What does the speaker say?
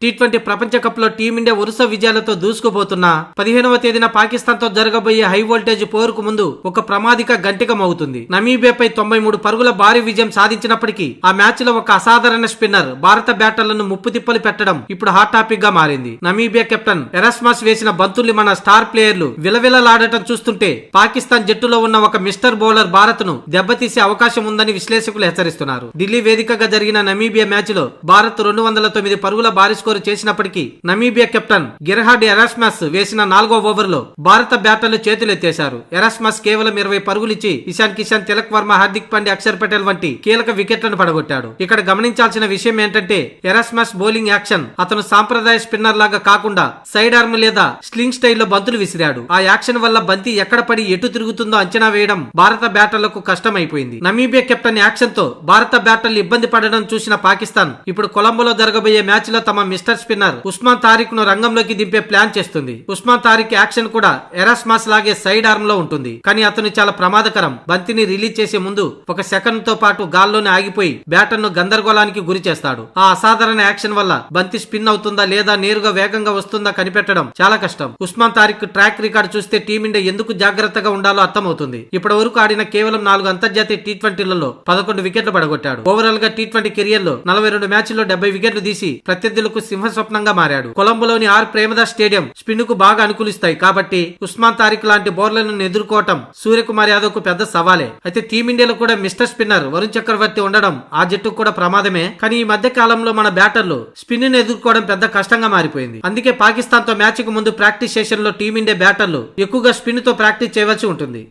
T20 ప్రపంచ cup లో team India వరుస విజయాలతో దూసుకుపోతున్నా 15వ తేదీన పాకిస్తాన్ తో జరగబోయే హై వోల్టేజ్ పోరుకు ముందు ఒక ప్రమాదిక గంటికం అవుతుంది. నమీబియాపై 93 పరుగుల భారీ విజయం సాధించినప్పటికీ ఆ మ్యాచ్ లో ఒక అసాధారణ స్పిన్నర్ భారత బ్యాటర్లను ముప్పు తిప్పలు పెట్టడం ఇప్పుడు హాట్ టాపిక్ గా మారింది. నమీబియా కెప్టెన్ ఎరాస్మస్ వేసిన బంతుల్ని మన స్టార్ ప్లేయర్లు విలవిలలాడటం చూస్తుంటే పాకిస్తాన్ జట్టులో ఉన్న ఒక మిస్టర్ బౌలర్ భారత్ ను దెబ్బతీసే అవకాశం ఉందని విశ్లేషకులు హెచ్చరిస్తున్నారు. ఢిల్లీ వేదికగా జరిగిన నమీబియా మ్యాచ్ లో భారత్ 209 పరుగుల భారీ స్కోరు చేసినప్పటికీ నమీబియా కెప్టెన్ గిర్హార్డ్ ఎరాస్మస్ వేసిన 4వ ఓవర్లో భారత బ్యాటర్లు చేతులెత్తేశారు. ఎరాస్మస్ కేవలం 20 పరుగులిచ్చి ఇషాన్ కిషన్, తిలక్ వర్మ, హార్దిక్ పాండ్యా, అక్షర్ పటేల్ వంటి కీలక వికెట్లను పడగొట్టాడు. ఇక్కడ గమనించాల్సిన విషయం ఏంటంటే ఎరాస్మస్ బౌలింగ్ యాక్షన్ అతను సాంప్రదాయ స్పిన్నర్ లాగా కాకుండా సైడ్ ఆర్మ్ లేదా స్లింగ్ స్టైల్లో బంతులు విసిరాడు. ఆ యాక్షన్ వల్ల బంతి ఎక్కడ పడి ఎటు తిరుగుతుందో అంచనా వేయడం భారత బ్యాటర్లకు కష్టమైపోయింది. నమీబియా కెప్టెన్ యాక్షన్ తో భారత బ్యాటర్లు ఇబ్బంది పడడం చూసిన పాకిస్తాన్ ఇప్పుడు కొలంబోలో జరగబోయే మ్యాచ్ లో తమ మిస్టర్ స్పిన్నర్ ఉస్మాన్ తారిక్ ను రంగంలోకి దింపే ప్లాన్ చేస్తుంది. ఉస్మాన్ తారిక్ యాక్షన్ కూడా ఎరాస్మస్ లాగే సైడ్ ఆర్మ్ లో ఉంటుంది. కానీ అతను చాలా ప్రమాదకరం. బంతిని రిలీజ్ చేసే ముందు ఒక సెకండ్ తో పాటు గాల్లోనే ఆగిపోయి బ్యాటర్ ను గందరగోళానికి గురి చేస్తాడు. ఆ అసాధారణ యాక్షన్ వల్ల బంతి స్పిన్ అవుతుందా లేదా నేరుగా వేగంగా వస్తుందా కనిపెట్టడం చాలా కష్టం. ఉస్మాన్ తారిక్ ట్రాక్ రికార్డ్ చూస్తే టీమిండియా ఎందుకు జాగ్రత్తగా ఉండాలో అర్థమవుతుంది. ఇప్పటి వరకు ఆడిన కేవలం 4 అంతర్జాతీయ టీ20లలో 11 వికెట్లు పడగొట్టాడు. ఓవరాల్ గా టీ20 కెరియర్ లో 42 మ్యాచ్ల్లో 70 వికెట్లు తీసి ప్రత్యర్థులకు సింహ స్వప్నంగా మారాడు. కొలంబోలోని ఆర్ ప్రేమదాస్ స్టేడియం స్పిన్ కు బాగా అనుకూలిస్తాయి కాబట్టి ఉస్మాన్ తారిక్ లాంటి బౌలర్లను ఎదుర్కోవటం సూర్యకుమార్ యాదవ్ కు పెద్ద సవాలే. అయితే టీమిండియాలో కూడా మిస్టర్ స్పిన్నర్ వరుణ్ చక్రవర్తి ఉండడం ఆ జట్టుకు కూడా ప్రమాదమే. కానీ ఈ మధ్య కాలంలో మన బ్యాటర్లు స్పిన్ ను ఎదుర్కోవడం పెద్ద కష్టంగా మారిపోయింది. అందుకే పాకిస్తాన్ తో మ్యాచ్ కు ముందు ప్రాక్టీస్ సెషన్ లో టీమిండియా బ్యాటర్లు ఎక్కువగా స్పిన్ తో ప్రాక్టీస్ చేయవలసి ఉంటుంది.